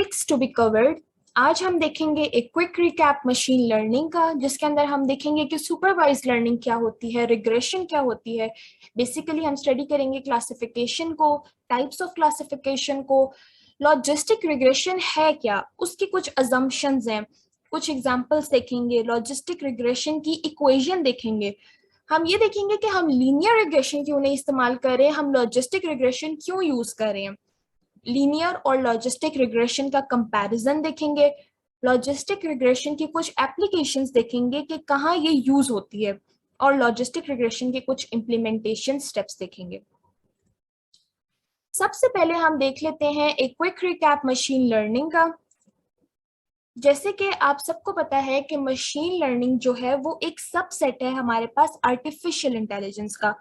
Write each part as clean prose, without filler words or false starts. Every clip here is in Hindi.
Topics to be covered. आज हम देखेंगे एक क्विक रिकैप मशीन लर्निंग का, जिसके अंदर हम देखेंगे कि सुपरवाइज्ड लर्निंग क्या होती है, रिग्रेशन क्या होती है। बेसिकली हम स्टडी करेंगे क्लासिफिकेशन को, टाइप्स ऑफ क्लासिफिकेशन को, लॉजिस्टिक रिग्रेशन है क्या, उसकी कुछ अजम्पशंस हैं, कुछ एग्जांपल्स देखेंगे, लॉजिस्टिक रिग्रेशन की इक्वेशन देखेंगे। हम ये देखेंगे कि हम लीनियर रिग्रेशन क्यों नहीं इस्तेमाल करें, हम लॉजिस्टिक रिग्रेशन क्यों यूज करें। लीनियर और लॉजिस्टिक रिग्रेशन का कंपैरिजन देखेंगे, लॉजिस्टिक रिग्रेशन की कुछ एप्लीकेशंस देखेंगे कि कहाँ ये यूज होती है, और लॉजिस्टिक रिग्रेशन के कुछ इम्प्लीमेंटेशन स्टेप्स देखेंगे। सबसे पहले हम देख लेते हैं एक क्विक रिकैप मशीन लर्निंग का। जैसे कि आप सबको पता है कि मशीन लर्निंग जो है वो एक सबसेट है हमारे पास आर्टिफिशियल इंटेलिजेंस का।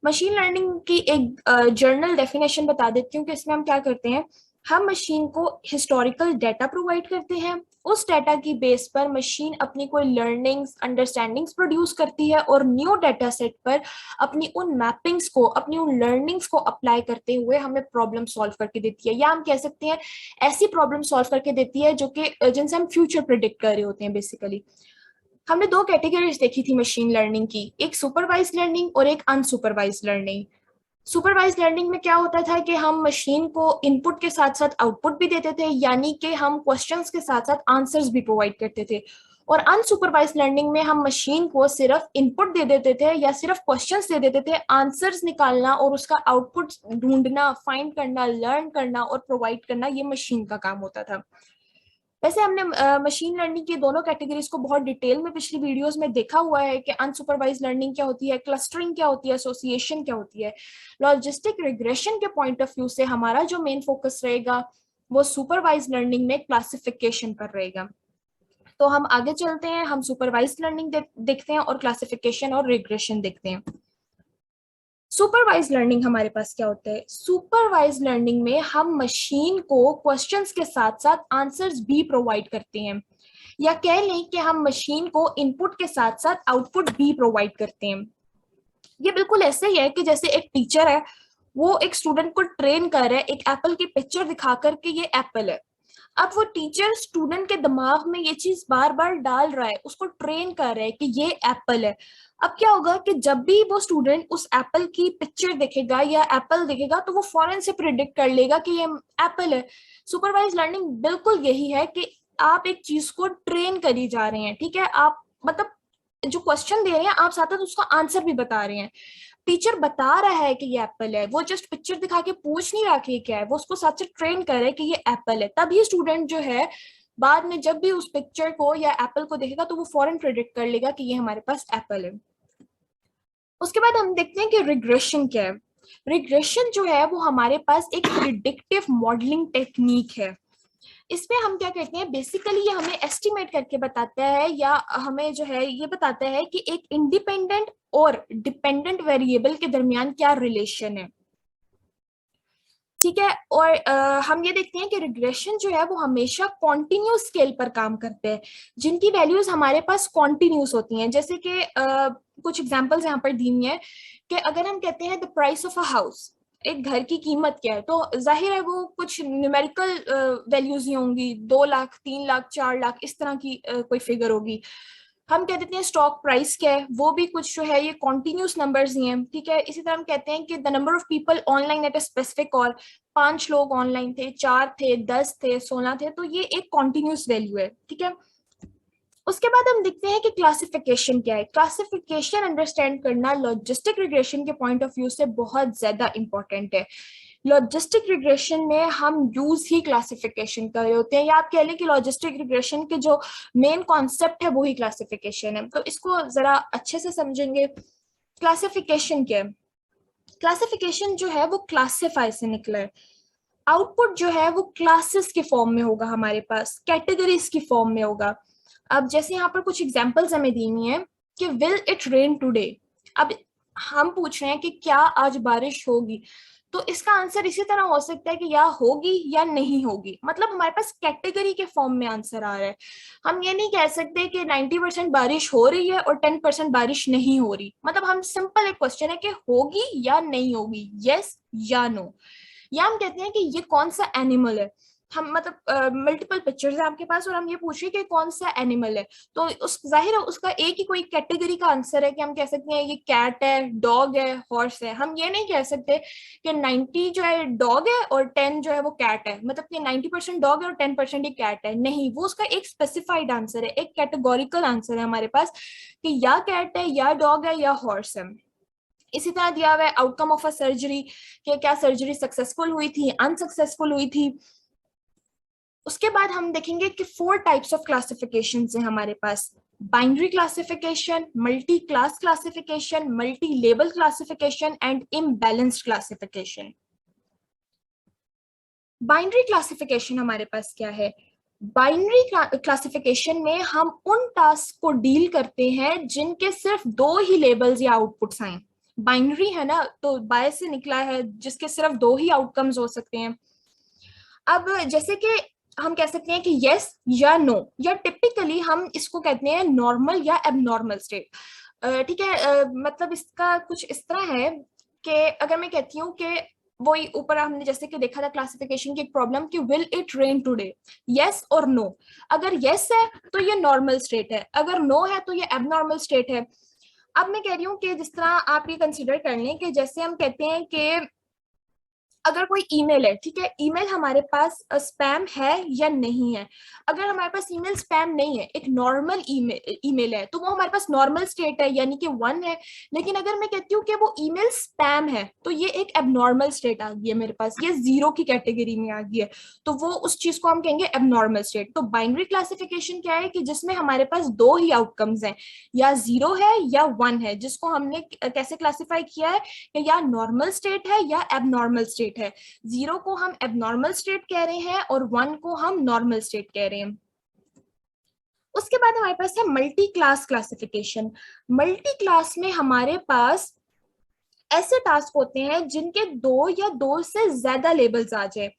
मशीन लर्निंग की एक जर्नल डेफिनेशन बता देती हूँ कि इसमें हम क्या करते हैं। हम मशीन को हिस्टोरिकल डाटा प्रोवाइड करते हैं, उस डाटा की बेस पर मशीन अपनी कोई लर्निंग्स अंडरस्टैंडिंग्स प्रोड्यूस करती है और न्यू डाटा सेट पर अपनी उन मैपिंग्स को, अपनी उन लर्निंग्स को अप्लाई करते हुए हमें प्रॉब्लम सॉल्व करके देती है, या हम कह सकते हैं ऐसी प्रॉब्लम सॉल्व करके देती है जो कि जिनसे हम फ्यूचर प्रिडिक्ट कर रहे होते हैं। बेसिकली हमने दो कैटेगरीज देखी थी मशीन लर्निंग की, एक सुपरवाइज्ड लर्निंग और एक अनसुपरवाइज्ड लर्निंग। सुपरवाइज्ड लर्निंग में क्या होता था कि हम मशीन को इनपुट के साथ साथ आउटपुट भी देते थे, यानी कि हम क्वेश्चंस के साथ साथ आंसर्स भी प्रोवाइड करते थे। और अनसुपरवाइज्ड लर्निंग में हम मशीन को सिर्फ इनपुट दे देते थे या सिर्फ क्वेश्चंस दे देते थे, आंसर्स निकालना और उसका आउटपुट ढूंढना, फाइंड करना, लर्न करना और प्रोवाइड करना ये मशीन का काम होता था। वैसे हमने मशीन लर्निंग की दोनों कैटेगरीज को बहुत डिटेल में पिछली वीडियोस में देखा हुआ है कि अनसुपरवाइज्ड लर्निंग क्या होती है, क्लस्टरिंग क्या होती है, एसोसिएशन क्या होती है। लॉजिस्टिक रिग्रेशन के पॉइंट ऑफ व्यू से हमारा जो मेन फोकस रहेगा वो सुपरवाइज्ड लर्निंग में क्लासिफिकेशन पर रहेगा। तो हम आगे चलते हैं, हम सुपरवाइज्ड लर्निंग देखते हैं और क्लासिफिकेशन और रिग्रेशन देखते हैं। सुपरवाइज्ड लर्निंग हमारे पास क्या होता है। सुपरवाइज्ड लर्निंग में हम मशीन को क्वेश्चंस के साथ साथ आंसर्स भी प्रोवाइड करते हैं, या कह लें कि हम मशीन को इनपुट के साथ साथ आउटपुट भी प्रोवाइड करते हैं। ये बिल्कुल ऐसे ही है कि जैसे एक टीचर है, वो एक स्टूडेंट को ट्रेन कर रहा है एक एप्पल की पिक्चर दिखा करके ये एप्पल है। अब वो टीचर स्टूडेंट के दिमाग में ये चीज बार बार डाल रहा है, उसको ट्रेन कर रहा है कि ये एप्पल है। अब क्या होगा कि जब भी वो स्टूडेंट उस एप्पल की पिक्चर देखेगा या एप्पल देखेगा तो वो फौरन से प्रिडिक्ट कर लेगा कि ये एप्पल है। सुपरवाइज लर्निंग बिल्कुल यही है कि आप एक चीज को ट्रेन करी जा रहे हैं, ठीक है। आप मतलब जो क्वेश्चन दे रहे हैं आप साथ साथ उसका आंसर भी बता रहे हैं। टीचर बता रहा है कि ये एप्पल है, वो जस्ट पिक्चर दिखा के पूछ नहीं रहा कि क्या है, वो उसको साथ से ट्रेन कर रहा है कि ये एप्पल है। तभी स्टूडेंट जो है बाद में जब भी उस पिक्चर को या एप्पल को देखेगा तो वो फौरन प्रेडिक्ट कर लेगा कि ये हमारे पास एप्पल है। उसके बाद हम देखते हैं कि रिग्रेशन क्या है। रिग्रेशन जो है वो हमारे पास एक प्रिडिक्टिव मॉडलिंग टेक्निक है। इसमें हम क्या करते हैं, बेसिकली ये हमें एस्टिमेट करके बताता है या हमें जो है ये बताता है कि एक इंडिपेंडेंट और डिपेंडेंट वेरिएबल के दरमियान क्या रिलेशन है, ठीक है। और हम ये देखते हैं कि रिग्रेशन जो है वो हमेशा कॉन्टिन्यूस स्केल पर काम करते हैं, जिनकी वैल्यूज हमारे पास कॉन्टिन्यूस होती हैं। जैसे कि कुछ एग्जांपल्स यहाँ पर दी हुई हैं कि अगर हम कहते हैं the price of a house, एक घर की कीमत क्या है, तो जाहिर है वो कुछ न्यूमेरिकल वैल्यूज ही होंगी, 2 लाख, 3 लाख, 4 लाख, इस तरह की कोई फिगर होगी। हम कह देते हैं स्टॉक प्राइस क्या है, वो भी कुछ जो है ये कॉन्टिन्यूस नंबर्स ही हैं, ठीक है। इसी तरह हम कहते हैं कि the number of people online at a specific call, 5 लोग ऑनलाइन थे, 4 थे, 10 थे, 16 थे, तो ये एक कॉन्टिन्यूस वैल्यू है, ठीक है। उसके बाद हम देखते हैं कि क्लासिफिकेशन क्या है। क्लासिफिकेशन अंडरस्टैंड करना लॉजिस्टिक रिग्रेशन के पॉइंट ऑफ व्यू से बहुत ज्यादा इंपॉर्टेंट है। लॉजिस्टिक रिग्रेशन में हम यूज ही क्लासिफिकेशन कर रहे होते हैं, या आप कह लें कि लॉजिस्टिक रिग्रेशन के जो मेन कॉन्सेप्ट है वो ही क्लासिफिकेशन है। तो इसको जरा अच्छे से समझेंगे। क्लासिफिकेशन क्या है। क्लासिफिकेशन जो है वो क्लासिफाई से निकला है। आउटपुट जो है वो क्लासेस के फॉर्म में होगा, हमारे पास कैटेगरीज की फॉर्म में होगा। अब जैसे यहाँ पर कुछ एग्जांपल्स हमें दी हुई हैं कि विल इट रेन टुडे। अब हम पूछ रहे हैं कि क्या आज बारिश होगी, तो इसका आंसर इसी तरह हो सकता है कि या होगी या नहीं होगी, मतलब हमारे पास कैटेगरी के फॉर्म में आंसर आ रहा है। हम ये नहीं कह सकते कि 90% बारिश हो रही है और 10% बारिश नहीं हो रही। मतलब हम सिंपल एक क्वेश्चन है कि होगी या नहीं होगी, यस या नो। या हम कहते हैं कि ये कौन सा एनिमल है, हम मतलब मल्टीपल पिक्चर्स है आपके पास और हम ये पूछे कि कौन सा एनिमल है, तो उस जाहिर है उसका एक ही कोई कैटेगरी का आंसर है कि हम कह सकते हैं ये कैट है, डॉग है, हॉर्स है। हम ये नहीं कह सकते कि 90 जो है डॉग है और 10 जो है वो कैट है, मतलब कि 90% डॉग है और 10% ही कैट है। नहीं, वो उसका एक स्पेसिफाइड आंसर है, एक कैटेगोरिकल आंसर है हमारे पास कि या कैट है या डॉग है या हॉर्स है। इसी तरह दिया हुआ है आउटकम ऑफ अ सर्जरी, कि क्या सर्जरी सक्सेसफुल हुई थी, अनसक्सेसफुल हुई थी। उसके बाद हम देखेंगे कि 4 टाइप्स ऑफ क्लासिफिकेशन है हमारे पास: binary classification, multi class classification, multi label classification and imbalanced classification. Binary classification हमारे पास क्या है? बाइनरी क्लासिफिकेशन में हम उन टास्क को डील करते हैं जिनके सिर्फ 2 ही लेबल्स या आउटपुट्स आए। बाइनरी है ना, तो बाय से निकला है जिसके सिर्फ 2 ही आउटकम्स हो सकते हैं। अब जैसे कि हम कह सकते हैं कि यस या नो, या टिपिकली हम इसको कहते हैं नॉर्मल या एबनॉर्मल स्टेट। ठीक है, मतलब इसका कुछ इस तरह है कि अगर मैं कहती हूँ कि वही ऊपर हमने जैसे कि देखा था क्लासिफिकेशन की एक प्रॉब्लम कि will it rain today, yes और नो। अगर यस है तो ये नॉर्मल स्टेट है, अगर नो है तो ये एबनॉर्मल स्टेट है। अब मैं कह रही हूँ कि जिस तरह आप ये कंसिडर कर लें कि जैसे हम कहते हैं कि अगर कोई ईमेल है, ठीक है, ईमेल हमारे पास स्पैम है या नहीं है। अगर हमारे पास ईमेल स्पैम नहीं है, एक नॉर्मल ईमेल ईमेल है, तो वो हमारे पास नॉर्मल स्टेट है यानी कि 1 है। लेकिन अगर मैं कहती हूँ कि वो ईमेल स्पैम है तो ये एक एबनॉर्मल स्टेट आ गई है मेरे पास, ये 0 की कैटेगरी में आ गई है। तो वो उस चीज को हम कहेंगे एबनॉर्मल स्टेट। तो बाइनरी क्लासिफिकेशन क्या है कि जिसमें हमारे पास 2 ही आउटकम्स हैं, या 0 है या 1 है, जिसको हमने कैसे क्लासिफाई किया है कि या नॉर्मल स्टेट है या एबनॉर्मल स्टेट है। 0 को हम एबनॉर्मल स्टेट कह रहे हैं और 1 को हम नॉर्मल स्टेट कह रहे हैं। उसके बाद हमारे पास है multi class classification. Multi class में हमारे पास ऐसे टास्क होते हैं जिनके 2 या 2 से ज्यादा लेबल्स आ जाए।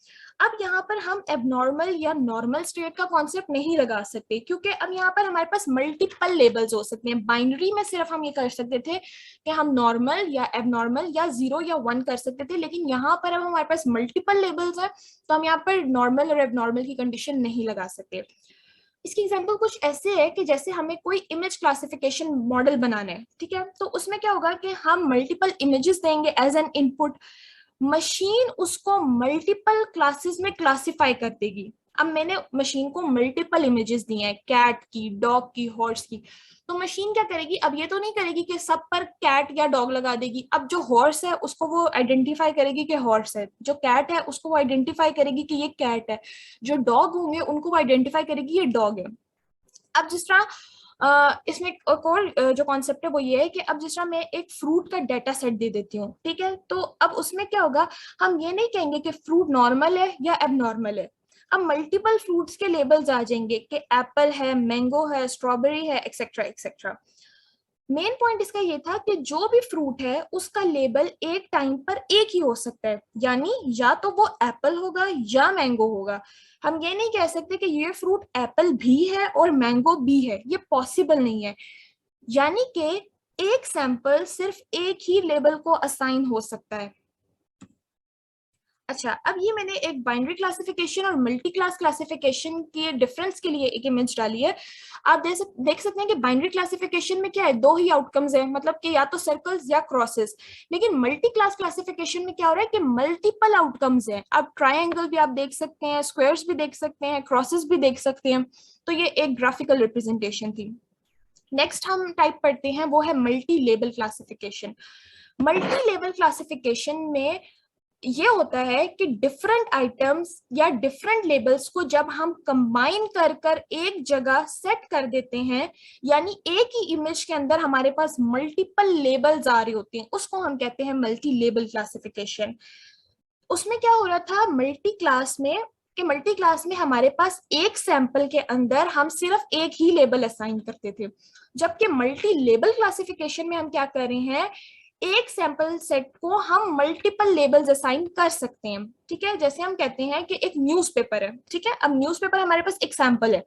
अब यहाँ पर हम एबनॉर्मल या नॉर्मल स्टेट का कॉन्सेप्ट नहीं लगा सकते, क्योंकि अब यहाँ पर हमारे पास मल्टीपल लेबल्स हो सकते हैं। बाइनरी में सिर्फ हम ये कर सकते थे कि हम नॉर्मल या एबनॉर्मल या 0 या 1 कर सकते थे, लेकिन यहाँ पर अब हमारे पास मल्टीपल लेबल्स है तो हम यहाँ पर नॉर्मल और एबनॉर्मल की कंडीशन नहीं लगा सकते। इसकी एग्जांपल कुछ ऐसे है कि जैसे हमें कोई इमेज क्लासिफिकेशन मॉडल बनाना है, ठीक है, तो उसमें क्या होगा कि हम मल्टीपल इमेजेस देंगे एज एन इनपुट, मशीन उसको मल्टीपल क्लासेस में क्लासिफाई कर देगी। अब मैंने मशीन को मल्टीपल इमेजेस दी हैं, कैट की, डॉग की, हॉर्स की, तो मशीन क्या करेगी? अब ये तो नहीं करेगी कि सब पर कैट या डॉग लगा देगी। अब जो हॉर्स है उसको वो आइडेंटिफाई करेगी कि हॉर्स है, जो कैट है उसको वो आइडेंटिफाई करेगी कि ये कैट है, जो डॉग होंगे उनको वो आइडेंटिफाई करेगी ये डॉग है। अब जिस तरह इसमें एक और जो कॉन्सेप्ट है वो ये है कि अब जिस तरह मैं एक फ्रूट का डेटा सेट दे देती हूँ, ठीक है, तो अब उसमें क्या होगा, हम ये नहीं कहेंगे कि फ्रूट नॉर्मल है या एबनॉर्मल है। अब मल्टीपल फ्रूट्स के लेबल्स आ जाएंगे कि एप्पल है, मैंगो है, स्ट्रॉबेरी है, एक्सेट्रा एक्सेट्रा। मेन पॉइंट इसका ये था कि जो भी फ्रूट है उसका लेबल एक टाइम पर एक ही हो सकता है, यानी या तो वो एप्पल होगा या मैंगो होगा। हम ये नहीं कह सकते कि ये फ्रूट एप्पल भी है और मैंगो भी है, ये पॉसिबल नहीं है। यानी कि एक सैंपल सिर्फ एक ही लेबल को असाइन हो सकता है। अच्छा, अब ये मैंने एक बाइनरी क्लासिफिकेशन और मल्टी क्लास क्लासिफिकेशन के डिफरेंस के लिए एक इमेज डाली है। आप देख सकते हैं कि बाइनरी क्लासिफिकेशन में क्या है, 2 ही आउटकम्स है, मतलब कि या तो सर्कल्स या क्रॉसेस। लेकिन मल्टी क्लास क्लासिफिकेशन में क्या हो रहा है कि मल्टीपल आउटकम्स है। आप ट्राइंगल भी आप देख सकते हैं, स्क्वायर्स भी देख सकते हैं, क्रॉसेस भी देख सकते हैं। तो ये एक ग्राफिकल रिप्रेजेंटेशन थी। नेक्स्ट हम टाइप पढ़ते हैं वो है multi label classification. Multi label classification में ये होता है कि डिफरेंट आइटम्स या डिफरेंट लेबल्स को जब हम कंबाइन कर कर एक जगह सेट कर देते हैं, यानी एक ही इमेज के अंदर हमारे पास मल्टीपल लेबल्स आ रहे होते हैं, उसको हम कहते हैं मल्टी लेबल क्लासिफिकेशन। उसमें क्या हो रहा था मल्टी क्लास में, कि मल्टी क्लास में हमारे पास एक सैंपल के अंदर हम सिर्फ एक ही लेबल असाइन करते थे, जबकि मल्टी लेबल क्लासिफिकेशन में हम क्या कर रहे हैं, एक सैंपल सेट को हम मल्टीपल लेबल्स असाइन कर सकते हैं। ठीक है, जैसे हम कहते हैं कि एक न्यूज़पेपर है, ठीक है, अब न्यूज़पेपर हमारे पास एक सैंपल है,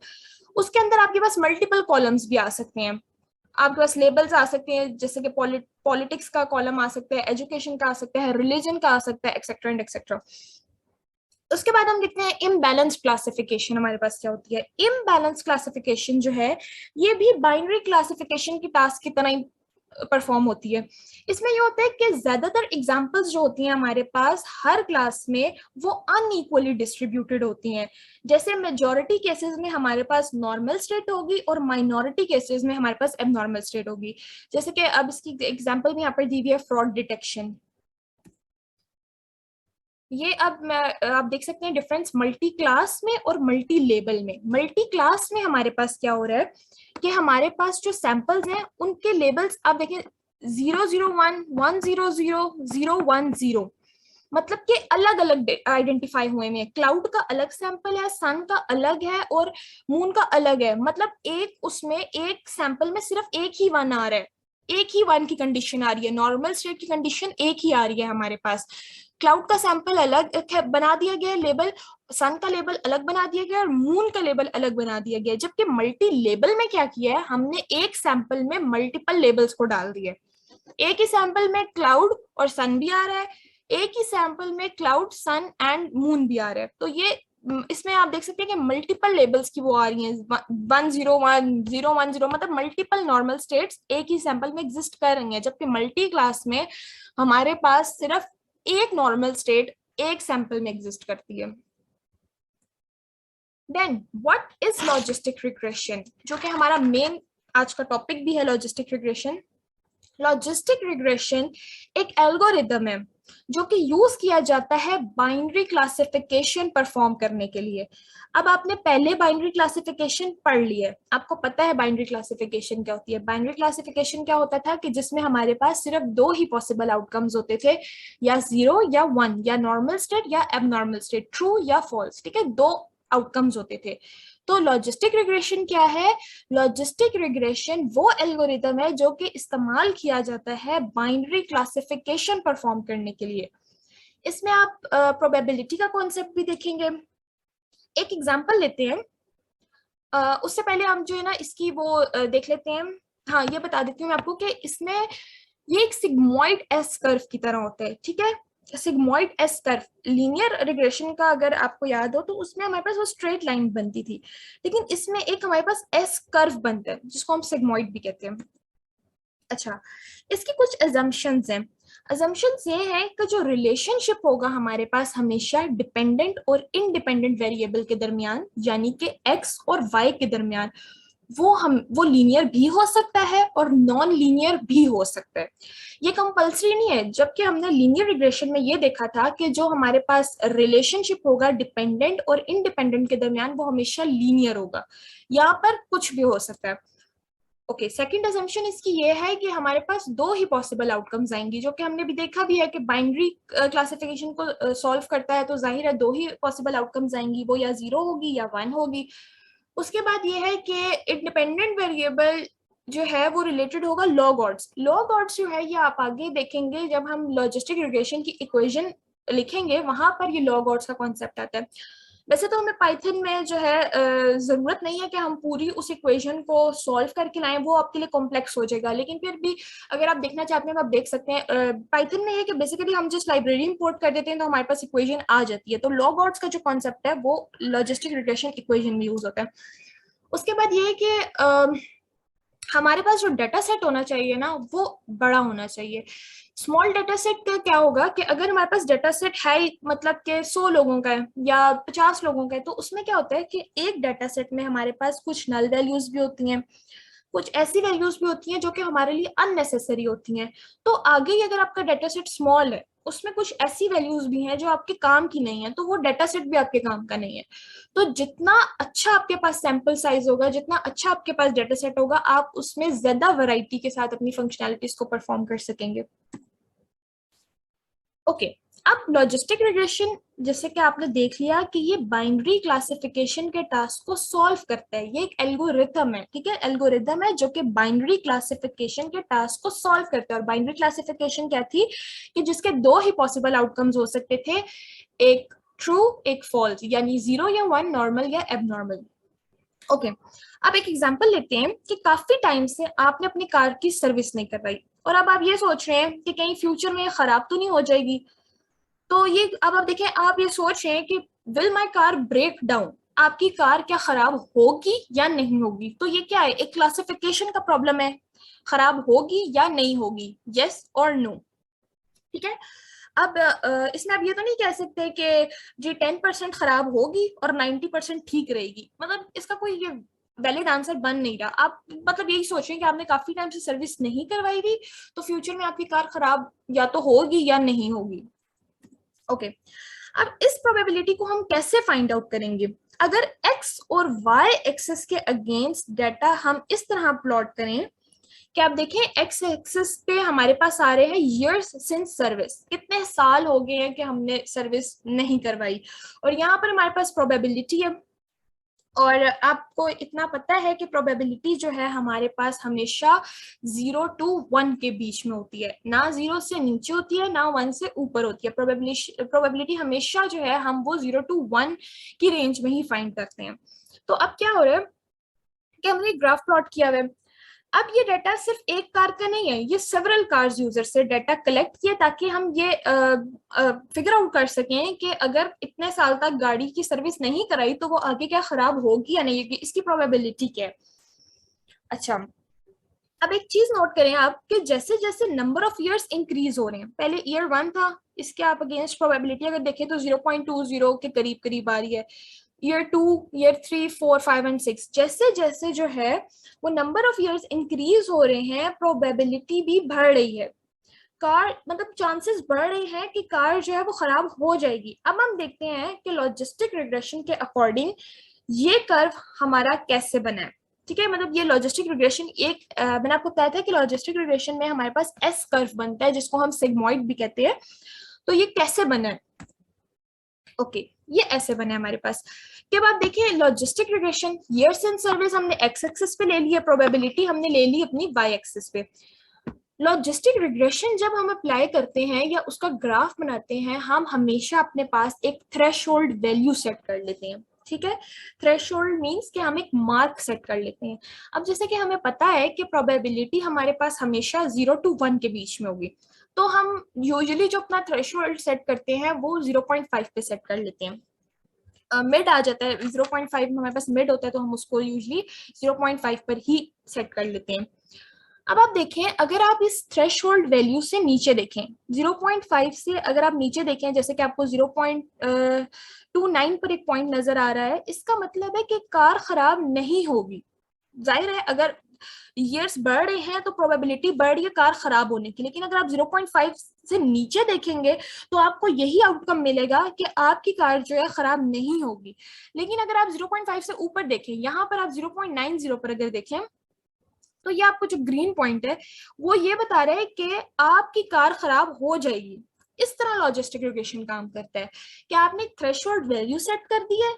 उसके अंदर आपके पास मल्टीपल कॉलम्स भी आ सकते हैं, आपके पास लेबल्स आ सकते हैं, जैसे कि पॉलिटिक्स का कॉलम आ सकता है, एजुकेशन का आ सकता है, रिलीजन का आ सकता है, एक्सेट्रा एंड एक्सेट्रा। उसके बाद हम देखते हैं इम्बैलेंस क्लासिफिकेशन हमारे पास क्या होती है। इम्बैलेंस क्लासिफिकेशन जो है ये भी बाइनरी क्लासिफिकेशन की टास्क की तरह ही परफॉर्म होती है। इसमें ये होता है कि ज्यादातर एग्जांपल्स जो होती हैं हमारे पास हर क्लास में वो अनइक्वली डिस्ट्रीब्यूटेड होती हैं। जैसे मेजॉरिटी केसेस में हमारे पास नॉर्मल स्टेट होगी और माइनॉरिटी केसेस में हमारे पास एबनॉर्मल स्टेट होगी। जैसे कि अब इसकी एग्जांपल भी यहाँ पर दी हुई है, फ्रॉड डिटेक्शन। ये अब मैं आप देख सकते हैं डिफरेंस मल्टी क्लास में और मल्टी लेबल में। मल्टी क्लास में हमारे पास क्या हो रहा है कि हमारे पास जो सैंपल्स हैं उनके लेबल्स आप देखें 001, 100, 010, मतलब कि अलग अलग आइडेंटिफाई हुए हैं। क्लाउड का अलग सैंपल है, सन का अलग है और मून का अलग है। मतलब एक उसमें एक सैंपल में सिर्फ एक ही वन आ रहा है, एक ही वन की कंडीशन आ रही है, नॉर्मल स्टेट की कंडीशन एक ही आ रही है हमारे पास। क्लाउड का सैंपल अलग बना दिया गया है लेबल, सन का लेबल अलग बना दिया गया और मून का लेबल अलग बना दिया गया। जबकि मल्टी लेबल में क्या किया है, हमने एक सैंपल में मल्टीपल लेबल्स को डाल दिया। एक ही सैंपल में क्लाउड और सन भी आ रहा है, एक ही सैंपल में क्लाउड, सन एंड मून भी आ रहा है। तो ये इसमें आप देख सकते हैं कि मल्टीपल लेबल्स की वो आ रही हैं, 101, 010, मतलब मल्टीपल नॉर्मल स्टेट्स एक ही सैंपल में एग्जिस्ट कर रही हैं। जबकि मल्टी क्लास में हमारे पास सिर्फ एक नॉर्मल स्टेट एक सैंपल में एग्जिस्ट करती है। Then what is logistic regression, जो कि हमारा मेन आज का टॉपिक भी है, लॉजिस्टिक रिग्रेशन। लॉजिस्टिक रिग्रेशन एक एल्गोरिदम है जो कि यूज किया जाता है बाइनरी क्लासिफिकेशन परफॉर्म करने के लिए। अब आपने पहले बाइनरी क्लासिफिकेशन पढ़ लिया है, आपको पता है बाइनरी क्लासिफिकेशन क्या होती है। बाइनरी क्लासिफिकेशन क्या होता था कि जिसमें हमारे पास सिर्फ दो ही पॉसिबल आउटकम्स होते थे, या 0 या 1, या नॉर्मल स्टेट या एबनॉर्मल स्टेट, ट्रू या फॉल्स। ठीक है, दो आउटकम्स होते थे। तो लॉजिस्टिक रिग्रेशन क्या है? लॉजिस्टिक रिग्रेशन वो एल्गोरिदम है जो कि इस्तेमाल किया जाता है बाइनरी क्लासिफिकेशन परफॉर्म करने के लिए। इसमें आप प्रोबेबिलिटी का कॉन्सेप्ट भी देखेंगे। एक एग्जांपल लेते हैं। उससे पहले हम जो है ना इसकी वो देख लेते हैं। हाँ, ये बता देती हूँ मैं आपको कि इसमें ये एक सिग्मॉइड एस कर्व की तरह होता है। ठीक है, sigmoid S curve, linear regression का अगर आपको याद हो तो उसमें हमारे पास वो स्ट्रेट लाइन बनती थी, लेकिन इसमें एक हमारे पास एस कर्व बनता है जिसको हम सिग्मॉइड भी कहते हैं। अच्छा, इसकी कुछ अजम्पशंस हैं। अजम्पशंस ये है कि जो रिलेशनशिप होगा हमारे पास हमेशा डिपेंडेंट और इंडिपेंडेंट वेरिएबल के दरमियान, यानी कि एक्स और वाई के दरमियान, वो लीनियर भी हो सकता है और नॉन लीनियर भी हो सकता है। ये कंपल्सरी नहीं है, जबकि हमने लीनियर रिग्रेशन में ये देखा था कि जो हमारे पास रिलेशनशिप होगा डिपेंडेंट और इंडिपेंडेंट के दरमियान वो हमेशा लीनियर होगा। यहाँ पर कुछ भी हो सकता है। ओके, सेकंड अजम्पशन इसकी ये है कि हमारे पास दो ही पॉसिबल आउटकम्स आएंगी, जो कि हमने भी देखा भी है कि बाइनरी क्लासिफिकेशन को सॉल्व करता है तो जाहिर है दो ही पॉसिबल आउटकम्स आएंगी, वो या 0 होगी या 1 होगी। उसके बाद ये है कि इंडिपेंडेंट वेरिएबल जो है वो रिलेटेड होगा लॉग ऑड्स। लॉग ऑड्स जो है ये आप आगे देखेंगे जब हम लॉजिस्टिक रिग्रेशन की इक्वेशन लिखेंगे, वहां पर ये लॉग ऑड्स का कॉन्सेप्ट आता है। वैसे तो हमें पाइथन में जो है जरूरत नहीं है कि हम पूरी उस इक्वेशन को सॉल्व करके लाएं, वो आपके लिए कॉम्प्लेक्स हो जाएगा। लेकिन फिर भी अगर आप देखना चाहते हैं तो आप देख सकते हैं। पाइथन में है कि बेसिकली हम जस्ट लाइब्रेरी इंपोर्ट कर देते हैं तो हमारे पास इक्वेशन आ जाती है। तो लॉग ऑड्स का जो कॉन्सेप्ट है वो लॉजिस्टिक रिग्रेशन इक्वेशन में यूज होता है। उसके बाद ये है कि हमारे पास जो डाटा सेट होना चाहिए ना वो बड़ा होना चाहिए। स्मॉल डाटा सेट का क्या होगा कि अगर हमारे पास डाटा सेट है मतलब कि 100 लोगों का है या 50 लोगों का है, तो उसमें क्या होता है कि एक डाटा सेट में हमारे पास कुछ नल वैल्यूज भी होती हैं, कुछ ऐसी वैल्यूज भी होती हैं जो कि हमारे लिए अननेसेसरी होती हैं। तो आगे ही अगर आपका डाटा सेट स्मॉल है, उसमें कुछ ऐसी वैल्यूज भी हैं जो आपके काम की नहीं है, तो वो डाटा सेट भी आपके काम का नहीं है। तो जितना अच्छा आपके पास सैंपल साइज होगा, जितना अच्छा आपके पास डाटा सेट होगा, आप उसमें ज्यादा वैरायटी के साथ अपनी फंक्शनैलिटीज को परफॉर्म कर सकेंगे। ओके, अब लॉजिस्टिक रिग्रेशन जैसे कि आपने देख लिया कि ये बाइनरी क्लासिफिकेशन के टास्क को सॉल्व करता है। ये एक एल्गोरिथम है, ठीक है, एल्गोरिथम है जो कि बाइनरी क्लासिफिकेशन के टास्क को सॉल्व करता है। और बाइनरी क्लासिफिकेशन क्या थी कि जिसके दो ही पॉसिबल आउटकम्स हो सकते थे, एक ट्रू एक फॉल्स, यानी 0 या 1, नॉर्मल या एबनॉर्मल। ओके, अब एक एग्जांपल लेते हैं कि काफी टाइम से आपने अपनी कार की सर्विस नहीं करवाई और अब आप ये सोच रहे हैं कि कहीं फ्यूचर में खराब तो नहीं हो जाएगी। तो ये अब आप देखें, आप ये सोच रहे हैं कि will my car break down, आपकी कार क्या खराब होगी या नहीं होगी। तो ये क्या है, एक क्लासिफिकेशन का प्रॉब्लम है, खराब होगी या नहीं होगी, यस और नो। ठीक है, अब इसमें आप ये तो नहीं कह सकते कि जी 10% खराब होगी और 90% ठीक रहेगी, मतलब इसका कोई ये वैलिड आंसर बन नहीं रहा। आप मतलब यही सोचें कि आपने काफी टाइम से सर्विस नहीं करवाई थी, तो फ्यूचर में आपकी कार खराब या तो होगी या नहीं होगी। ओके, अब इस प्रोबेबिलिटी को हम कैसे फाइंड आउट करेंगे। अगर एक्स और वाई एक्सेस के अगेंस्ट डाटा हम इस तरह प्लॉट करें कि आप देखें एक्स एक्सिस पे हमारे पास आ रहे हैं ईयर्स सिंस सर्विस, कितने साल हो गए हैं कि हमने सर्विस नहीं करवाई, और यहाँ पर हमारे पास प्रोबेबिलिटी है। और आपको इतना पता है कि प्रोबेबिलिटी जो है हमारे पास हमेशा 0 to 1 के बीच में होती है, ना 0 से नीचे होती है ना 1 से ऊपर होती है। प्रोबेबिलिटी हमेशा जो है हम वो 0 to 1 की रेंज में ही फाइंड करते हैं। तो अब क्या हो रहा है कि हमने ग्राफ प्लॉट किया हुआ है। अब ये डाटा सिर्फ एक कार का नहीं है, ये सेवरल कार्स यूजर से डाटा कलेक्ट किया ताकि हम ये फिगर आउट कर सकें कि अगर इतने साल तक गाड़ी की सर्विस नहीं कराई तो वो आगे क्या खराब होगी या नहीं होगी, इसकी प्रोबेबिलिटी क्या है। अच्छा, अब एक चीज नोट करें आप कि जैसे जैसे नंबर ऑफ ईयर्स इंक्रीज हो रहे हैं, पहले ईयर 1 था, इसके आप अगेंस्ट प्रोबेबिलिटी अगर देखें तो 0.20 के करीब करीब आ रही है। ईयर 2, ईयर 3, 4, 5 एंड 6, जैसे जैसे जो है वो नंबर ऑफ ईयर्स इंक्रीज हो रहे हैं, प्रोबेबिलिटी भी बढ़ रही है। कार मतलब चांसेस बढ़ रहे हैं कि कार जो है वो खराब हो जाएगी। अब हम देखते हैं कि लॉजिस्टिक रिग्रेशन के अकॉर्डिंग ये कर्व हमारा कैसे बना है। ठीक है, मतलब ये लॉजिस्टिक रिग्रेशन एक मैंने आपको बताया था कि लॉजिस्टिक रिग्रेशन में हमारे पास एस कर्व बनता है जिसको हम सिग्मॉइड भी कहते हैं। तो ये कैसे बना है, ओके ये ऐसे बने हमारे पास कि अब आप देखिए logistic regression years in service हमने एक्स एक्सिस पे ले लिया, प्रोबेबिलिटी हमने ले ली अपनी वाई एक्सिस पे। लॉजिस्टिक रिग्रेशन जब हम अप्लाई करते हैं या उसका ग्राफ बनाते हैं, हम हमेशा अपने पास एक थ्रेशोल्ड वैल्यू सेट कर लेते हैं। ठीक है, थ्रेशोल्ड मींस कि हम एक मार्क सेट कर लेते हैं। अब जैसे कि हमें पता है कि प्रोबेबिलिटी हमारे पास हमेशा 0 to 1 के बीच में होगी, तो हम यूजुअली जो अपना थ्रेशोल्ड सेट करते हैं वो 0.5 पे सेट कर लेते हैं। मिड आ जाता है 0.5 में हमारे पास मिड होता है, तो हम उसको यूजुअली 0.5 पर ही सेट कर लेते हैं। अब आप देखें, अगर आप इस थ्रेशोल्ड वैल्यू से नीचे देखें, 0.5 से अगर आप नीचे देखें, जैसे कि आपको 0.29 पर एक पॉइंट नजर आ रहा है, इसका मतलब है कि कार खराब नहीं होगी। जाहिर है अगर ईयर्स बढ़ रहे हैं तो प्रोबेबिलिटी बढ़ रही है कार खराब होने की, लेकिन अगर आप 0.5 से नीचे देखेंगे तो आपको यही आउटकम मिलेगा कि आपकी कार जो है खराब नहीं होगी। लेकिन अगर आप 0.5 से ऊपर देखें, यहाँ पर आप 0.90 पर अगर देखें, तो ये आपको जो ग्रीन पॉइंट है वो ये बता रहा है कि आपकी कार खराब हो जाएगी। इस तरह लॉजिस्टिक रिग्रेशन काम करता है कि आपने एक थ्रेशोल्ड वैल्यू सेट कर दी है,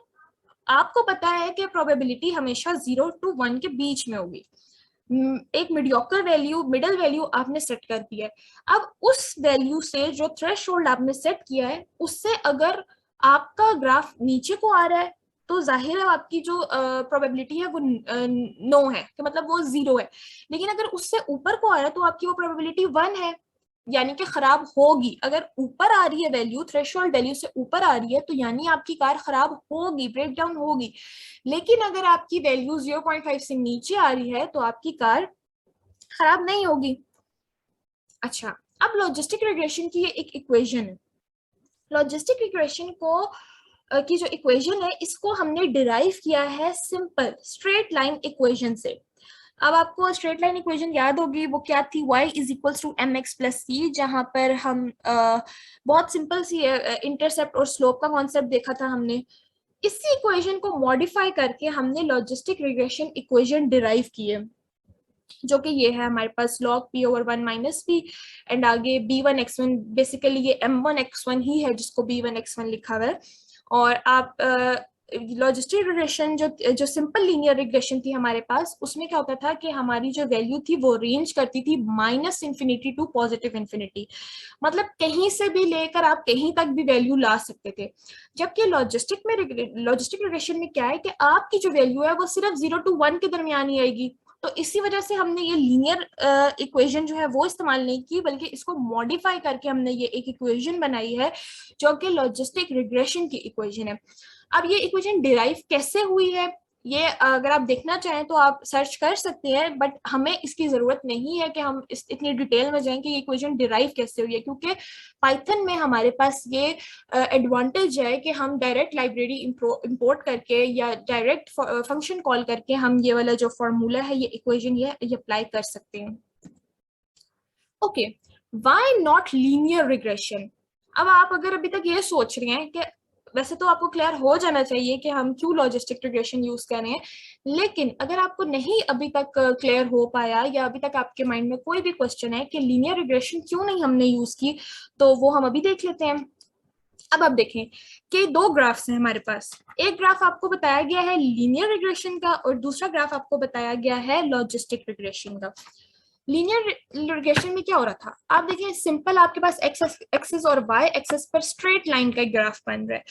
आपको पता है कि प्रोबेबिलिटी हमेशा 0 to 1 के बीच में होगी, एक मीडियोकर वैल्यू मिडिल वैल्यू आपने सेट कर दी है। अब उस वैल्यू से जो थ्रेशोल्ड आपने सेट किया है उससे अगर आपका ग्राफ नीचे को आ रहा है तो जाहिर है आपकी जो प्रोबेबिलिटी है वो नो है, कि मतलब वो 0 है। लेकिन अगर उससे ऊपर को आ रहा है तो आपकी वो प्रोबेबिलिटी 1 है, यानी कि खराब होगी। अगर ऊपर आ रही है वैल्यू, थ्रेशोल्ड वैल्यू से ऊपर आ रही है, तो यानी आपकी कार खराब होगी, ब्रेक डाउन होगी। लेकिन अगर आपकी वैल्यू 0.5 से नीचे आ रही है तो आपकी कार खराब नहीं होगी। अच्छा, अब लॉजिस्टिक रिग्रेशन की ये एक इक्वेशन है। लॉजिस्टिक रिग्रेशन को की जो इक्वेशन है इसको हमने डिराइव किया है सिंपल स्ट्रेट लाइन इक्वेशन से। अब आपको स्ट्रेट लाइन इक्वेशन याद होगी, वो क्या थी, y is equals to mx plus c, जहां पर हम बहुत सिंपल सी इंटरसेप्ट और स्लोप का कॉन्सेप्ट देखा था हमने। इसी इक्वेशन को मॉडिफाई करके हमने लॉजिस्टिक रिग्रेशन इक्वेशन डिराइव की है, जो कि ये है हमारे पास log p over 1 minus P and आगे b1x1, बेसिकली ये m1x1 ही है जिसको b1x1 लिखा हुआ है। और आप लॉजिस्टिक रिग्रेशन जो सिंपल लीनियर रिग्रेशन थी हमारे पास, उसमें क्या होता था कि हमारी जो वैल्यू थी वो रेंज करती थी -इंफिनिटी टू पॉजिटिव इंफिनिटी, मतलब कहीं से भी लेकर आप कहीं तक भी वैल्यू ला सकते थे। जबकि लॉजिस्टिक रिग्रेशन में क्या है कि आपकी जो वैल्यू है वो सिर्फ 0 to 1 के दरमियान ही आएगी, तो इसी वजह से हमने ये लीनियर इक्वेशन जो है वो इस्तेमाल नहीं की, बल्कि इसको मॉडिफाई करके हमने ये एक इक्वेशन बनाई है जो कि लॉजिस्टिक रिग्रेशन की इक्वेशन है। अब ये इक्वेशन डिराइव कैसे हुई है ये अगर आप देखना चाहें तो आप सर्च कर सकते हैं, बट हमें इसकी जरूरत नहीं है कि हम इतनी डिटेल में जाएं कि ये इक्वेशन डिराइव कैसे हुई है, क्योंकि पाइथन में हमारे पास ये एडवांटेज है कि हम डायरेक्ट लाइब्रेरी इंपोर्ट करके या डायरेक्ट फंक्शन कॉल करके हम ये वाला जो फॉर्मूला है, ये इक्वेशन ये अप्लाई कर सकते हैं। Okay, why not linear regression. अब आप अगर अभी तक ये सोच रहे हैं कि वैसे तो आपको क्लियर हो जाना चाहिए कि हम क्यों लॉजिस्टिक रिग्रेशन यूज कर रहे हैं, लेकिन अगर आपको नहीं अभी तक क्लियर हो पाया या अभी तक आपके माइंड में कोई भी क्वेश्चन है कि लीनियर रिग्रेशन क्यों नहीं हमने यूज की, तो वो हम अभी देख लेते हैं। अब आप देखें कि दो ग्राफ्स हैं हमारे पास। एक ग्राफ आपको बताया गया है लीनियर रिग्रेशन का और दूसरा ग्राफ आपको बताया गया है लॉजिस्टिक रिग्रेशन का। लीनियर रिग्रेशन में क्या हो रहा था, आप देखिए सिंपल, आपके पास एक्स एक्सिस और वाई एक्सिस पर स्ट्रेट लाइन का ग्राफ बन रहा है।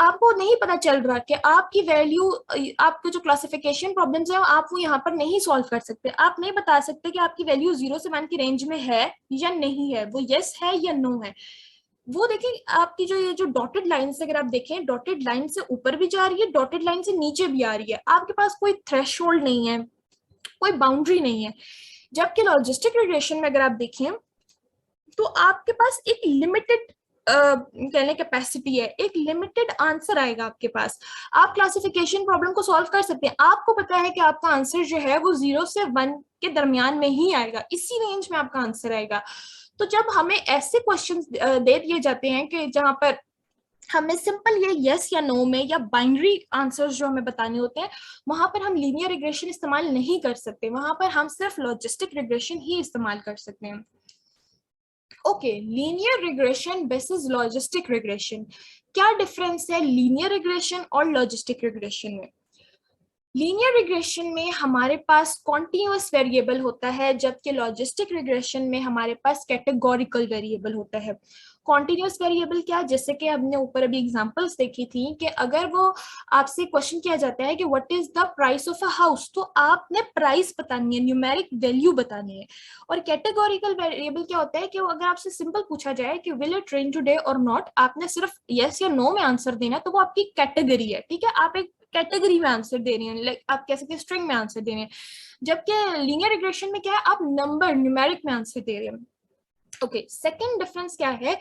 आपको नहीं पता चल रहा कि आपकी वैल्यू, आपके जो क्लासिफिकेशन प्रॉब्लम्स है आप वो यहाँ पर नहीं सॉल्व कर सकते। आप नहीं बता सकते कि आपकी वैल्यू 0 से 1 की रेंज में है या नहीं है, वो यस है या नो है। वो देखिए आपकी जो ये जो डॉटेड लाइन से, अगर आप देखें डॉटेड लाइन से ऊपर भी जा रही है, डॉटेड लाइन से नीचे भी आ रही है। आपके पास कोई थ्रेशोल्ड नहीं है, कोई बाउंड्री नहीं है। जबकि लॉजिस्टिक रिग्रेशन में अगर आप देखें तो आपके पास एक लिमिटेड कहने कैपेसिटी है, एक लिमिटेड आंसर आएगा आपके पास। आप क्लासिफिकेशन प्रॉब्लम को सॉल्व कर सकते हैं, आपको पता है कि आपका आंसर जो है वो 0 से 1 के दरमियान में ही आएगा, इसी रेंज में आपका आंसर आएगा। तो जब हमें ऐसे क्वेश्चन दे दिए जाते हैं कि जहां पर हमें सिंपल ये यस या नो में या बाइनरी आंसर्स जो हमें बताने होते हैं, वहां पर हम लीनियर रिग्रेशन इस्तेमाल नहीं कर सकते, वहां पर हम सिर्फ लॉजिस्टिक रिग्रेशन ही इस्तेमाल कर सकते हैं। Okay, linear regression versus logistic regression, क्या डिफरेंस है लीनियर रिग्रेशन और लॉजिस्टिक रिग्रेशन में। लीनियर रिग्रेशन में हमारे पास कॉन्टिन्यूअस वेरिएबल होता है, जबकि लॉजिस्टिक रिग्रेशन में हमारे पास कैटेगोरिकल वेरिएबल होता है। कॉन्टिन्यूअस वेरिएबल क्या, जैसे कि हमने ऊपर अभी एग्जांपल्स देखी थी कि अगर वो आपसे क्वेश्चन किया जाता है कि what is the price of a house, तो आपने प्राइस बतानी है, न्यूमेरिक वैल्यू बतानी है। और कैटेगोरिकल वेरिएबल क्या होता है कि अगर आपसे सिंपल पूछा जाए कि विल इट रेन टुडे और नॉट, आपने सिर्फ यस या नो में आंसर देना, तो वो आपकी कैटेगरी है, ठीक है, आप एक कैटेगरी में आंसर दे रही हैं, लाइक आप कह सकते हैं स्ट्रिंग में आंसर दे रहे हैं। जबकि लीनियर रिग्रेशन में क्या है, आप नंबर न्यूमेरिक में आंसर दे रहे हैं। ओके, सेकंड डिफरेंस क्या है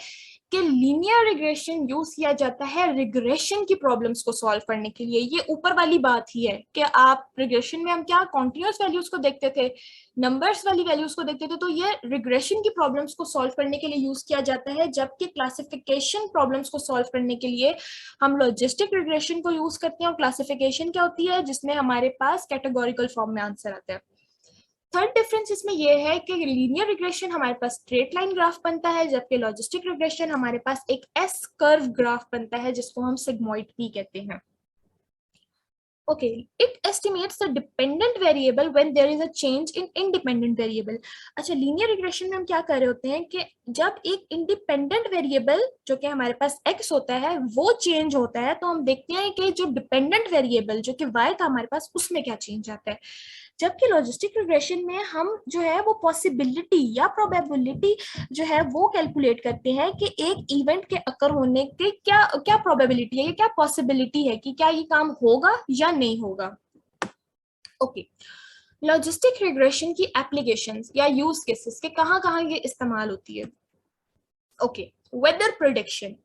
कि लीनियर रिग्रेशन यूज किया जाता है रिग्रेशन की प्रॉब्लम्स को सॉल्व करने के लिए। ये ऊपर वाली बात ही है कि आप रिग्रेशन में हम क्या कॉन्टिन्यूअस वैल्यूज को देखते थे, नंबर्स वाली वैल्यूज को देखते थे, तो ये रिग्रेशन की प्रॉब्लम्स को सॉल्व करने के लिए यूज किया जाता है। जबकि क्लासिफिकेशन प्रॉब्लम्स को सॉल्व करने के लिए हम लॉजिस्टिक रिग्रेशन को यूज करते हैं। और क्लासिफिकेशन क्या होती है, जिसमें हमारे पास कैटेगोरिकल फॉर्म में आंसर आता है। थर्ड डिफरेंस इसमें यह है कि लीनियर रिग्रेशन हमारे पास स्ट्रेट लाइन ग्राफ बनता है, जबकि लॉजिस्टिक रिग्रेशन हमारे पास एक एस कर्व ग्राफ बनता है, जिसको हम सिग्मॉइड भी कहते हैं। Okay, it estimates the dependent variable when there is a change in independent variable. अच्छा, लीनियर रिग्रेशन में हम क्या कर रहे होते हैं कि जब एक इंडिपेंडेंट वेरिएबल जो कि हमारे पास x होता है वो चेंज होता है, तो हम देखते हैं कि जो डिपेंडेंट वेरिएबल जो कि y था हमारे पास, उसमें क्या चेंज आता है। जबकि लॉजिस्टिक रिग्रेशन में हम जो है वो पॉसिबिलिटी या प्रोबेबिलिटी जो है वो कैलकुलेट करते हैं कि एक इवेंट के अकर होने के क्या क्या प्रोबेबिलिटी है, क्या पॉसिबिलिटी है कि क्या ये काम होगा या नहीं होगा। ओके, लॉजिस्टिक रिग्रेशन की एप्लीकेशंस या यूज केसेस के कहाँ ये इस्तेमाल होती है। Okay, weather prediction.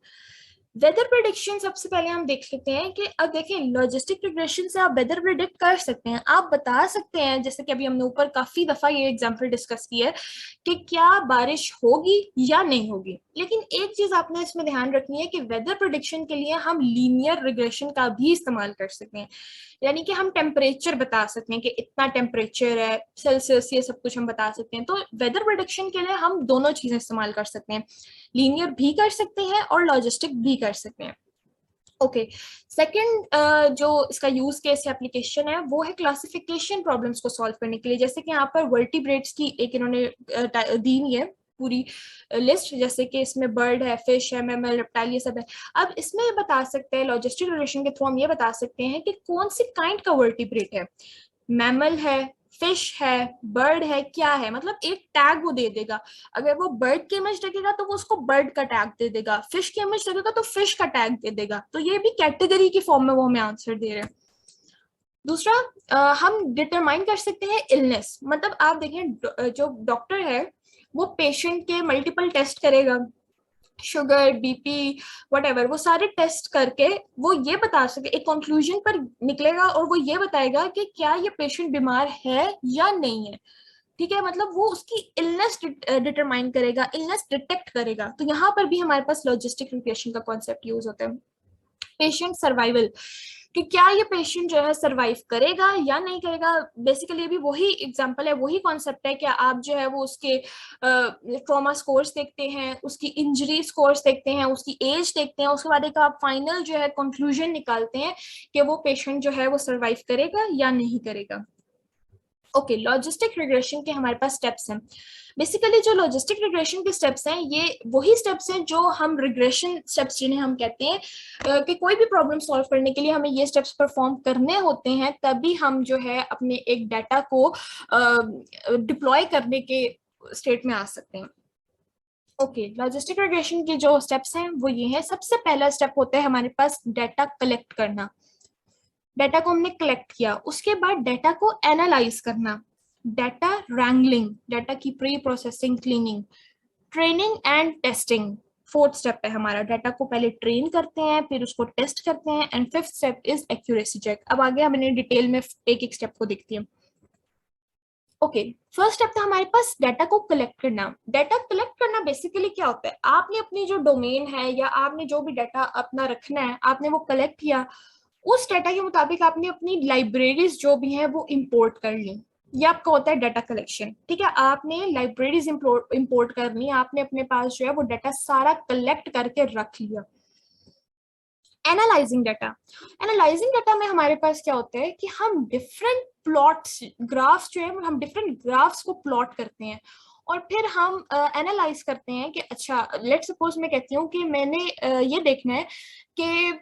Weather prediction सबसे पहले हम देख लेते हैं कि अब देखें लॉजिस्टिक रिग्रेशन से आप वेदर प्रेडिक्ट कर सकते हैं, आप बता सकते हैं, जैसे कि अभी हमने ऊपर काफी दफा ये एग्जांपल डिस्कस की है कि क्या बारिश होगी या नहीं होगी। लेकिन एक चीज आपने इसमें ध्यान रखनी है कि वेदर प्रेडिक्शन के लिए हम लीनियर रिग्रेशन का भी इस्तेमाल कर सकते हैं, यानी कि हम टेम्परेचर बता सकते हैं कि इतना टेम्परेचर है सेल्सियस, ये सब कुछ हम बता सकते हैं। तो वेदर प्रेडिक्शन के लिए हम दोनों चीजें इस्तेमाल कर सकते हैं, लीनियर भी कर सकते हैं और लॉजिस्टिक भी कर सकते हैं। ओके, सेकंड जो इसका यूज केस एप्लीकेशन है वो है क्लासिफिकेशन प्रॉब्लम्स को सॉल्व करने के लिए। जैसे कि यहाँ पर वर्टिब्रेट्स की एक इन्होंने दी हुई है पूरी लिस्ट, जैसे कि इसमें बर्ड है, फिश है, मैमल, रेप्टाइल, ये सब है। अब इसमें ये बता सकते हैं, लॉजिस्टिक रिलेशन के थ्रू हम ये बता सकते हैं कि कौन सी काइंड का वर्टिब्रेट है, मैमल है, फिश है, बर्ड है, क्या है, मतलब एक टैग वो दे देगा। अगर वो बर्ड की इमेज देखेगा तो वो उसको बर्ड का टैग दे देगा, फिश की इमेज देखेगा तो फिश का टैग दे देगा। तो ये भी कैटेगरी की फॉर्म में वो हमें आंसर दे रहे हैं। दूसरा, हम डिटरमाइन कर सकते हैं इलनेस। मतलब आप देखें, जो डॉक्टर है वो पेशेंट के मल्टीपल टेस्ट करेगा, शुगर, बीपी, व्हाटएवर, वो सारे टेस्ट करके वो ये बता सके, एक कंक्लूजन पर निकलेगा और वो ये बताएगा कि क्या ये पेशेंट बीमार है या नहीं है। ठीक है, मतलब वो उसकी इलनेस डिटरमाइन करेगा, इलनेस डिटेक्ट करेगा। तो यहाँ पर भी हमारे पास लॉजिस्टिक रिग्रेशन का कॉन्सेप्ट यूज होता है। पेशेंट सर्वाइवल, कि क्या ये पेशेंट जो है सरवाइव करेगा या नहीं करेगा। बेसिकली भी वही एग्जांपल है, वही कॉन्सेप्ट है कि आप जो है वो उसके ट्रॉमा स्कोर्स देखते हैं, उसकी इंजरी स्कोर्स देखते हैं, उसकी एज देखते हैं, उसके बाद एक आप फाइनल जो है कंक्लूजन निकालते हैं कि वो पेशेंट जो है वो सरवाइव करेगा या नहीं करेगा। ओके, लॉजिस्टिक रिग्रेशन के हमारे पास स्टेप्स हैं। बेसिकली जो लॉजिस्टिक रिग्रेशन के स्टेप्स हैं, ये वही स्टेप्स हैं जो हम रिग्रेशन स्टेप्स जिन्हें हम कहते हैं, कि कोई भी प्रॉब्लम सॉल्व करने के लिए हमें ये स्टेप्स परफॉर्म करने होते हैं, तभी हम जो है अपने एक डाटा को डिप्लॉय करने के स्टेट में आ सकते हैं। ओके, लॉजिस्टिक रिग्रेशन के जो स्टेप्स हैं वो ये हैं। सबसे पहला स्टेप होता है हमारे पास डाटा कलेक्ट करना। डाटा को हमने कलेक्ट किया, उसके बाद डाटा को एनालाइज करना, डाटा रैंगलिंग, डाटा की pre processing, cleaning, training and testing. Fourth step है हमारा, डाटा को पहले ट्रेन करते हैं, फिर उसको टेस्ट करते हैं, and fifth step is accuracy check. अब आगे हमने डिटेल में एक एक स्टेप को देखती है। ओके, फर्स्ट स्टेप था हमारे पास डाटा को कलेक्ट करना। डाटा कलेक्ट करना बेसिकली क्या होता है, आपने अपनी जो डोमेन है या आपने जो भी डाटा अपना रखना है, आपने वो कलेक्ट किया, उस डाटा के मुताबिक आपने अपनी लाइब्रेरीज जो भी हैं वो इंपोर्ट कर ली। ये आपका होता है डाटा कलेक्शन। ठीक है, आपने लाइब्रेरीज इंपोर्ट करनी, आपने अपने पास जो है वो डाटा सारा कलेक्ट करके रख लिया। एनालाइजिंग डाटा, एनालाइजिंग डाटा में हमारे पास क्या होता है कि हम डिफरेंट प्लॉट्स, ग्राफ्स जो है हम डिफरेंट ग्राफ्स को प्लॉट करते हैं, और फिर हम एनालाइज करते हैं कि अच्छा, लेट सपोज मैं कहती हूँ कि मैंने ये देखना है कि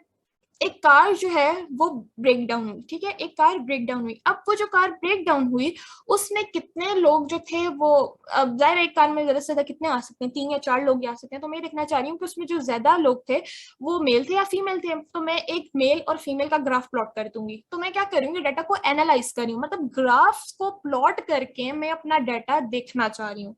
एक कार जो है वो ब्रेक डाउन हुई। ठीक है, एक कार ब्रेक डाउन हुई। अब वो जो कार ब्रेक डाउन हुई उसमें कितने लोग जो थे वो, अब जाहिर एक कार में ज्यादा से ज्यादा कितने आ सकते हैं, 3 या 4 लोग आ सकते हैं। तो मैं देखना चाह रही हूँ कि उसमें जो ज्यादा लोग थे वो मेल थे या फीमेल थे। तो मैं एक मेल और फीमेल का ग्राफ प्लॉट कर दूंगी। तो मैं क्या करूंगी, डाटा को एनालाइज कर रही हूँ, मतलब ग्राफ्स को प्लॉट करके मैं अपना डाटा देखना चाह रही हूँ।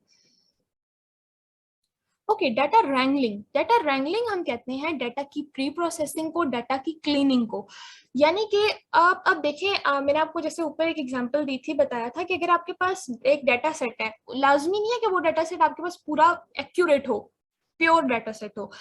Okay, data wrangling, data wrangling हम कहते हैं डाटा की प्री प्रोसेसिंग को, डाटा की क्लीनिंग को। यानी कि आप अब देखें, मैंने आपको जैसे ऊपर एक एग्जांपल दी थी, बताया था कि अगर आपके पास एक डाटा सेट है, लाजमी नहीं है कि वो डाटा सेट आपके पास पूरा एक्यूरेट हो, प्योर डाटा सेट हो।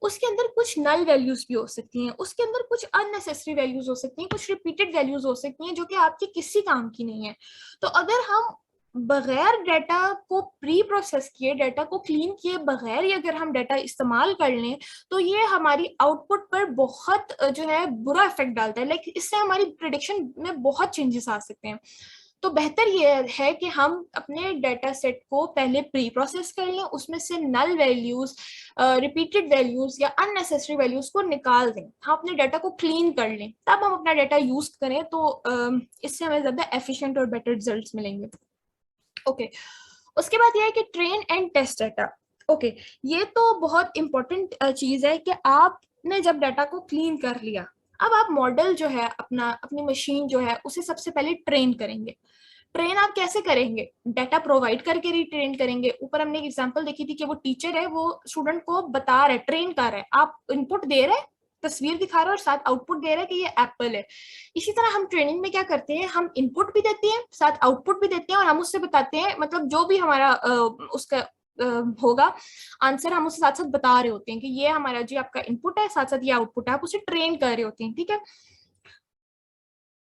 उसके अंदर कुछ नल वैल्यूज भी हो सकती हैं, उसके अंदर कुछ अननेसेसरी वैल्यूज हो सकती हैं, कुछ रिपीटेड वैल्यूज हो सकती हैं जो कि आपके किसी काम की नहीं है। तो अगर हम बगैर डाटा को प्री प्रोसेस किए, डाटा को क्लीन किए बगैर ही अगर हम डाटा इस्तेमाल कर लें, तो ये हमारी आउटपुट पर बहुत जो है बुरा इफेक्ट डालता है। लाइक इससे हमारी प्रिडिक्शन में बहुत चेंजेस आ सकते हैं। तो बेहतर ये है कि हम अपने डाटा सेट को पहले प्री प्रोसेस कर लें, उसमें से नल वैल्यूज, रिपीटेड वैल्यूज या अननेसेसरी वैल्यूज को निकाल दें, हम अपने डाटा को क्लीन कर लें, तब हम अपना डाटा यूज करें। तो इससे हमें ज्यादा एफिशिएंट और बेटर रिजल्ट्स मिलेंगे। ओके, उसके बाद यह है कि train and test data. Okay, ये तो बहुत इंपॉर्टेंट चीज है कि आपने जब डाटा को क्लीन कर लिया, अब आप मॉडल जो है अपना, अपनी मशीन जो है उसे सबसे पहले ट्रेन करेंगे। ट्रेन आप कैसे करेंगे, डाटा प्रोवाइड करके रिट्रेन करेंगे। ऊपर हमने एक एग्जांपल देखी थी कि वो टीचर है, वो स्टूडेंट को बता रहा है, ट्रेन कर रहा है, आप इनपुट दे रहे हैं, तस्वीर दिखा रहा है और साथ आउटपुट दे रहा है कि ये एप्पल है। इसी तरह हम ट्रेनिंग में क्या करते हैं, हम इनपुट भी देते हैं, साथ आउटपुट भी देते हैं, और हम उससे बताते हैं, मतलब जो भी हमारा उसका होगा आंसर, हम उसके साथ साथ बता रहे होते हैं कि ये हमारा जी आपका इनपुट है, साथ साथ ये आउटपुट है, आप उसे ट्रेन कर रहे होते हैं। ठीक है,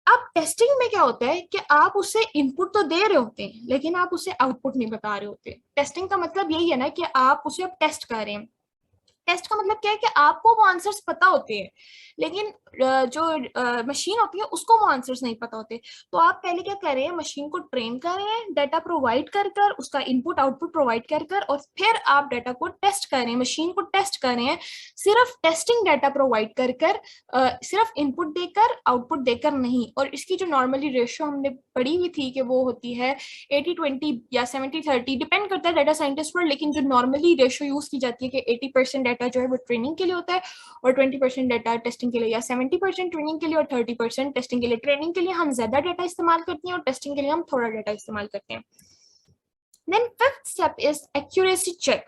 अब टेस्टिंग में क्या होता है कि आप उसे इनपुट तो दे रहे होते हैं लेकिन आप उसे आउटपुट नहीं बता रहे होते। टेस्टिंग का मतलब यही है ना कि आप उसे अब टेस्ट कर रहे हैं। टेस्ट का मतलब क्या है कि आपको वो आंसर्स पता होते हैं, लेकिन जो मशीन होती है उसको वो आंसर्स नहीं पता होते। तो आप पहले क्या कर रहे हैं, मशीन को ट्रेन कर रहे हैं, डाटा प्रोवाइड कर कर, उसका इनपुट आउटपुट प्रोवाइड कर कर, और फिर आप डाटा को टेस्ट कर रहे हैं, मशीन को टेस्ट कर रहे हैं सिर्फ टेस्टिंग डाटा प्रोवाइड कर कर, सिर्फ इनपुट देकर आउटपुट देकर नहीं। और इसकी जो नॉर्मली रेशियो हमने पढ़ी हुई थी कि वो होती है 80-20 या 70-30, डिपेंड करता है डाटा साइंटिस्ट पर, लेकिन जो नॉर्मली रेशियो यूज की जाती है कि 80% डाटा जो है वो ट्रेनिंग के लिए होता है और 20% डाटा टेस्टिंग के लिए, या 70% ट्रेनिंग के लिए और 30% टेस्टिंग के लिए। ट्रेनिंग के लिए हम ज्यादा डाटा इस्तेमाल करते हैं और टेस्टिंग के लिए हम थोड़ा डाटा इस्तेमाल करते हैं। Then fifth step is accuracy check.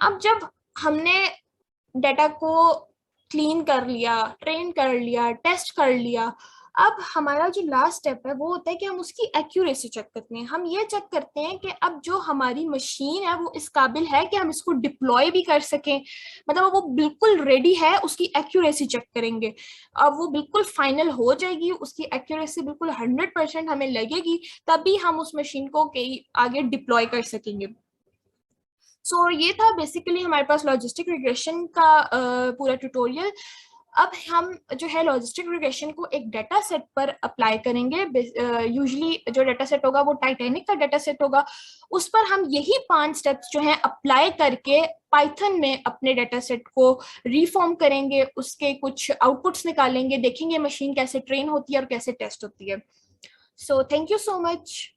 अब जब हमने डाटा को क्लीन कर लिया, ट्रेन कर लिया, टेस्ट कर लिया, अब हमारा जो लास्ट स्टेप है वो होता है कि हम उसकी एक्यूरेसी चेक करते हैं। हम ये चेक करते हैं कि अब जो हमारी मशीन है वो इस काबिल है कि हम इसको डिप्लॉय भी कर सकें, मतलब वो बिल्कुल रेडी है, उसकी एक्यूरेसी चेक करेंगे। अब वो बिल्कुल फाइनल हो जाएगी, उसकी एक्यूरेसी बिल्कुल 100% हमें लगेगी, तभी हम उस मशीन को कहीं आगे डिप्लॉय कर सकेंगे। सो ये था बेसिकली हमारे पास लॉजिस्टिक रिग्रेशन का पूरा ट्यूटोरियल। अब हम जो है लॉजिस्टिक रिग्रेशन को एक डाटा सेट पर अप्लाई करेंगे। यूजुअली जो डाटा सेट होगा वो टाइटैनिक का डाटा सेट होगा। उस पर हम यही 5 स्टेप्स जो हैं अप्लाई करके पाइथन में अपने डाटा सेट को रिफॉर्म करेंगे, उसके कुछ आउटपुट्स निकालेंगे, देखेंगे मशीन कैसे ट्रेन होती है और कैसे टेस्ट होती है। So thank you so much.